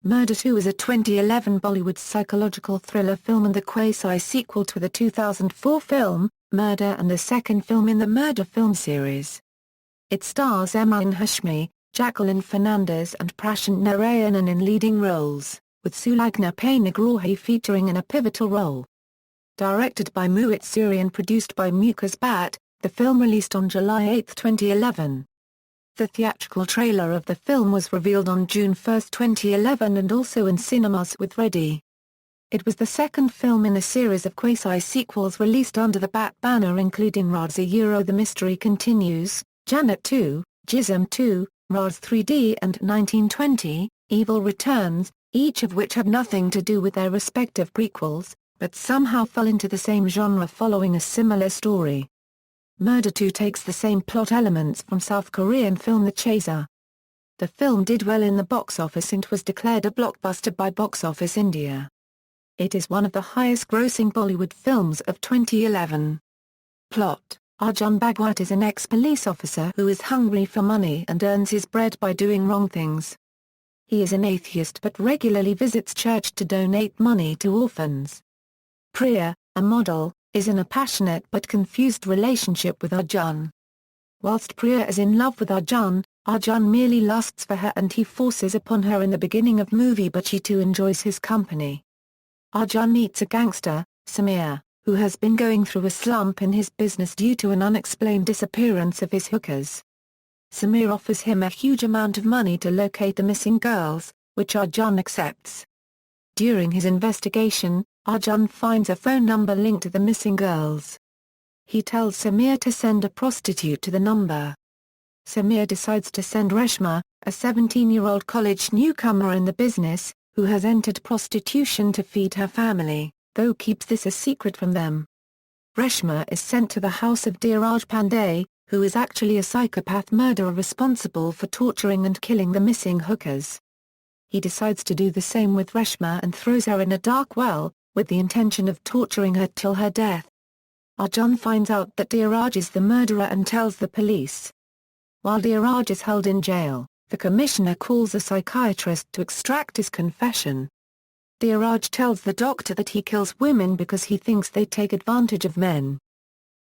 Murder 2 is a 2011 Bollywood psychological thriller film and the quasi-sequel to the 2004 film, Murder, and the second film in the Murder film series. It stars Emraan Hashmi, Jacqueline Fernandez and Prashant Narayanan in leading roles, with Sulagna Panigrahi featuring in a pivotal role. Directed by Mohit Suri and produced by Mukesh Bhatt, the film released on July 8, 2011. The theatrical trailer of the film was revealed on June 1, 2011 and also in cinemas with Ready. It was the second film in a series of quasi-sequels released under the Bhatt Banner including Raaz The Mystery Continues, Jannat 2, Jism 2, Raaz 3D and 1920, Evil Returns, each of which had nothing to do with their respective prequels, but somehow fell into the same genre following a similar story. Murder 2 takes the same plot elements from South Korean film The Chaser. The film did well in the box office and was declared a blockbuster by Box Office India. It is one of the highest-grossing Bollywood films of 2011. Plot: Arjun Bhagwat is an ex-police officer who is hungry for money and earns his bread by doing wrong things. He is an atheist but regularly visits church to donate money to orphans. Priya, a model, is in a passionate but confused relationship with Arjun. Whilst Priya is in love with Arjun, Arjun merely lusts for her and he forces upon her in the beginning of movie but she too enjoys his company. Arjun meets a gangster, Samir, who has been going through a slump in his business due to an unexplained disappearance of his hookers. Samir offers him a huge amount of money to locate the missing girls, which Arjun accepts. During his investigation, Arjun finds a phone number linked to the missing girls. He tells Samir to send a prostitute to the number. Samir decides to send Reshma, a 17-year-old college newcomer in the business, who has entered prostitution to feed her family, though keeps this a secret from them. Reshma is sent to the house of Dheeraj Pandey, who is actually a psychopath murderer responsible for torturing and killing the missing hookers. He decides to do the same with Reshma and throws her in a dark well, with the intention of torturing her till her death. Arjun finds out that Dheeraj is the murderer and tells the police. While Dheeraj is held in jail, the commissioner calls a psychiatrist to extract his confession. Dheeraj tells the doctor that he kills women because he thinks they take advantage of men.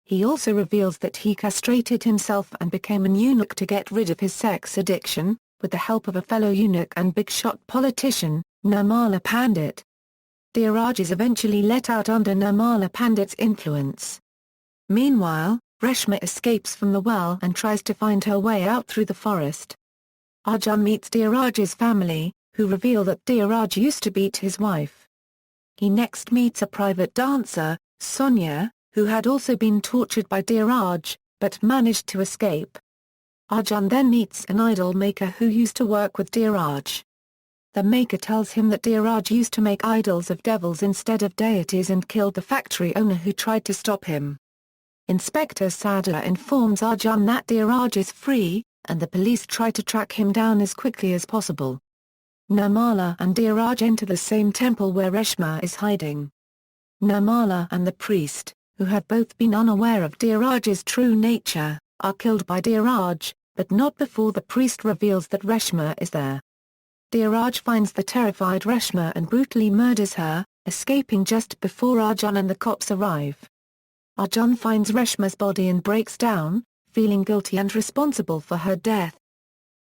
He also reveals that he castrated himself and became an eunuch to get rid of his sex addiction, with the help of a fellow eunuch and big-shot politician, Nirmala Pandit. Dheeraj is eventually let out under Nirmala Pandit's influence. Meanwhile, Reshma escapes from the well and tries to find her way out through the forest. Arjun meets Dheeraj's family, who reveal that Dheeraj used to beat his wife. He next meets a private dancer, Sonia, who had also been tortured by Dheeraj, but managed to escape. Arjun then meets an idol maker who used to work with Dheeraj. The maker tells him that Dheeraj used to make idols of devils instead of deities and killed the factory owner who tried to stop him. Inspector Sadler informs Arjun that Dheeraj is free, and the police try to track him down as quickly as possible. Nirmala and Dheeraj enter the same temple where Reshma is hiding. Nirmala and the priest, who have both been unaware of Dheeraj's true nature, are killed by Dheeraj, but not before the priest reveals that Reshma is there. Dheeraj finds the terrified Reshma and brutally murders her, escaping just before Arjun and the cops arrive. Arjun finds Reshma's body and breaks down, feeling guilty and responsible for her death.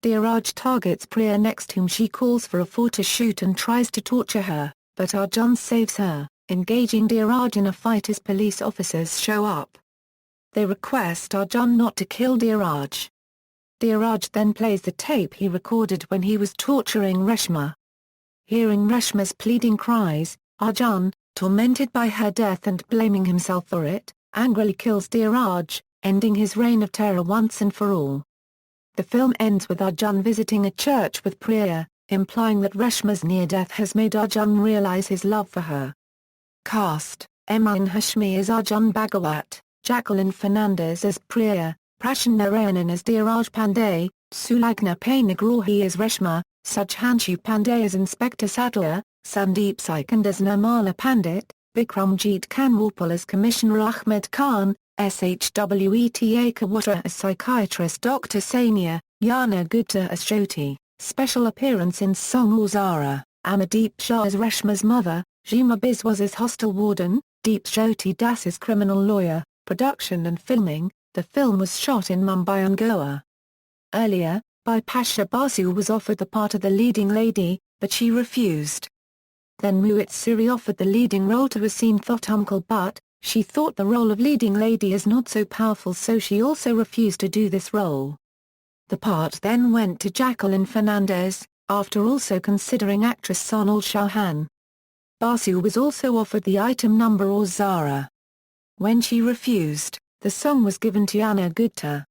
Dheeraj targets Priya next, whom she calls for a photo shoot and tries to torture her, but Arjun saves her, engaging Dheeraj in a fight as police officers show up. They request Arjun not to kill Dheeraj. Dheeraj then plays the tape he recorded when he was torturing Reshma. Hearing Reshma's pleading cries, Arjun, tormented by her death and blaming himself for it, angrily kills Dheeraj, ending his reign of terror once and for all. The film ends with Arjun visiting a church with Priya, implying that Reshma's near-death has made Arjun realize his love for her. Cast: Emraan Hashmi as Arjun Bhagwat, Jacqueline Fernandez as Priya, Prashant Narayanan as Dheeraj Pandey, Sulagna Panigrahi as Reshma, Sudhanshu Pandey as Inspector Sadler, Sandeep Sikand as Nirmala Pandit, Bikramjit Kanwarpal as Commissioner Ahmed Khan, Shweta Kawatra as psychiatrist Dr. Sania, Yana Gupta as Jyoti. Special appearance in Song Or Zara. Amardeep Shah as Reshma's mother, Jima Biswas as hostel warden, Deep Jyoti Das as criminal lawyer. Production and filming: the film was shot in Mumbai and Goa. Earlier, Bipasha Basu was offered the part of the leading lady, but she refused. Then Mohit Suri offered the leading role to Asim Thotumkal, but she thought the role of leading lady is not so powerful, so she also refused to do this role. The part then went to Jacqueline Fernandez, after also considering actress Sonal Chauhan. Basu was also offered the item number or Zara. When she refused, the song was given to Anna Gupta.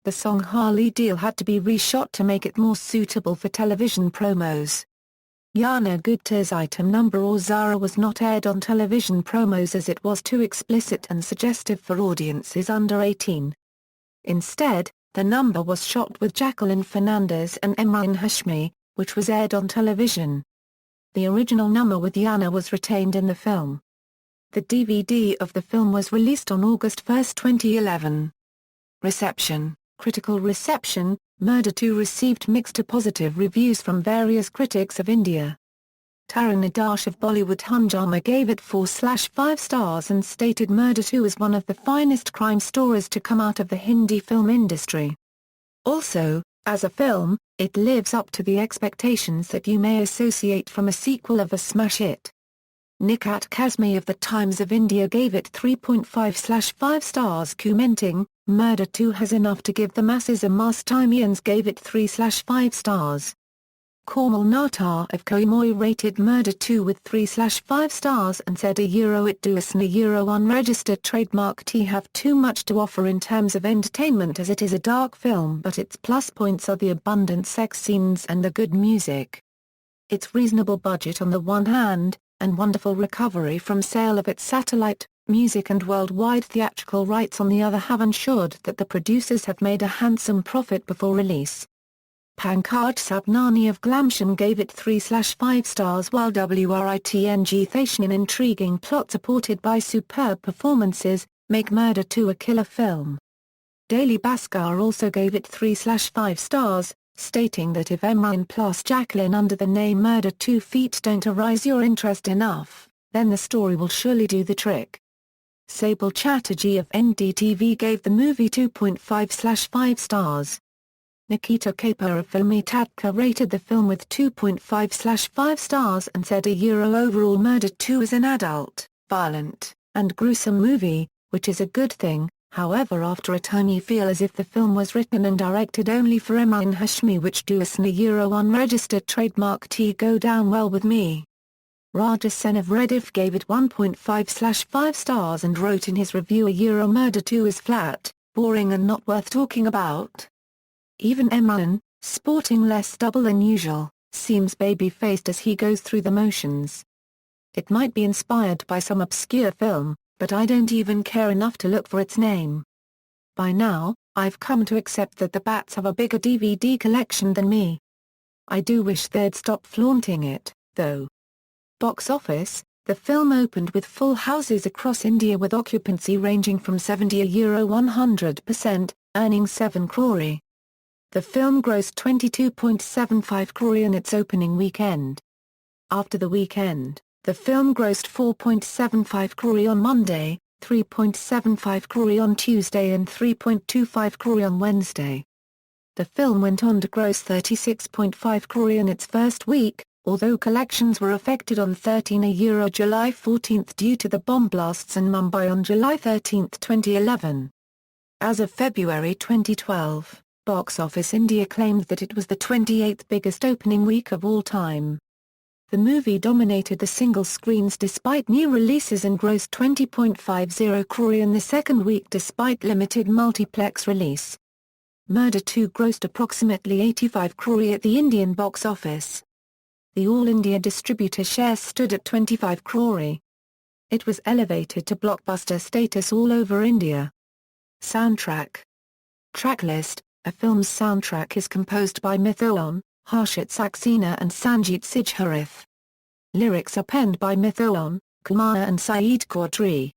The song Harley Deal had to be reshot to make it more suitable for television promos. Yana Gupta's item number or Zara was not aired on television promos as it was too explicit and suggestive for audiences under 18. Instead, the number was shot with Jacqueline Fernandez and Emraan Hashmi, which was aired on television. The original number with Yana was retained in the film. The DVD of the film was released on August 1, 2011. Reception: critical reception. Murder 2 received mixed to positive reviews from various critics of India. Tarun Adarsh of Bollywood Hungama gave it 4/5 stars and stated Murder 2 is one of the finest crime stories to come out of the Hindi film industry. Also, as a film, it lives up to the expectations that you may associate from a sequel of a smash hit. Nikat Kazmi of the Times of India gave it 3.5/5 stars, commenting, Murder 2 has enough to give the masses a must. Timians gave it 3/5 stars. Kormal Natar of Koimoy rated Murder 2 with 3/5 stars and said it does an unregistered trademark T have too much to offer in terms of entertainment as it is a dark film, but its plus points are the abundant sex scenes and the good music. Its reasonable budget on the one hand, and wonderful recovery from sale of its satellite, music and worldwide theatrical rights on the other have ensured that the producers have made a handsome profit before release. Pankaj Sabnani of Glamsham gave it 3/5 stars while Writng Thation an intriguing plot supported by superb performances, make Murder 2 a killer film. Daily Bhaskar also gave it 3/5 stars, stating that if Emraan plus Jacqueline under the name Murder 2 feet don't arise your interest enough, then the story will surely do the trick. Sable Chatterjee of NDTV gave the movie 2.5/5 stars. Nikita Kapoor of Filmi Tadka rated the film with 2.5/5 stars and said overall Murder 2 is an adult, violent, and gruesome movie, which is a good thing. However, after a time you feel as if the film was written and directed only for Emraan Hashmi, which does an unregistered trademark T go down well with me. Rajas Sen of Rediff gave it 1.5/5 stars and wrote in his review Murder 2 is flat, boring and not worth talking about. Even Emraan, sporting less double than usual, seems baby-faced as he goes through the motions. It might be inspired by some obscure film, but I don't even care enough to look for its name. By now, I've come to accept that the Bats have a bigger DVD collection than me. I do wish they'd stop flaunting it, though. Box office: the film opened with full houses across India with occupancy ranging from 70% to 100%, earning 7 crore. The film grossed 22.75 crore in its opening weekend. After the weekend, the film grossed 4.75 crore on Monday, 3.75 crore on Tuesday and 3.25 crore on Wednesday. The film went on to gross 36.5 crore in its first week, although collections were affected on July 14 due to the bomb blasts in Mumbai on July 13, 2011. As of February 2012, Box Office India claimed that it was the 28th biggest opening week of all time. The movie dominated the single screens despite new releases and grossed 20.50 crore in the second week despite limited multiplex release. Murder 2 grossed approximately 85 crore at the Indian box office. The All India distributor share stood at 25 crore. It was elevated to blockbuster status all over India. Soundtrack. Tracklist: a film's soundtrack is composed by Mithun, Harshit Saxena and Sanjeet Sijharith. Lyrics are penned by Mithun, Kumar and Saeed Quadri.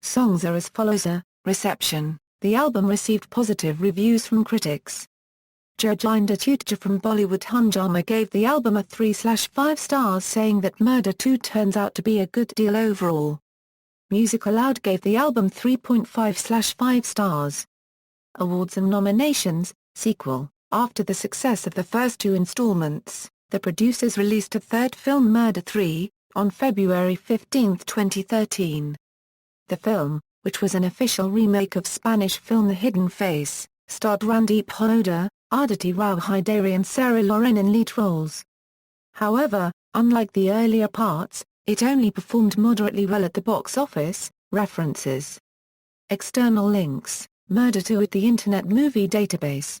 Songs are as follows. Reception: the album received positive reviews from critics. Jacqueline from Bollywood Hungama gave the album a 3/5 stars, saying that Murder 2 turns out to be a good deal overall. Music Aloud gave the album 3.5/5 stars. Awards and nominations. Sequel. After the success of the first two installments, the producers released a third film, Murder 3, on February 15, 2013. The film, which was an official remake of Spanish film The Hidden Face, starred Randeep Hooda, Aditi Rao Hydari and Sarah Loren in lead roles. However, unlike the earlier parts, it only performed moderately well at the box office. References. External links. Murder 2 at the Internet Movie Database.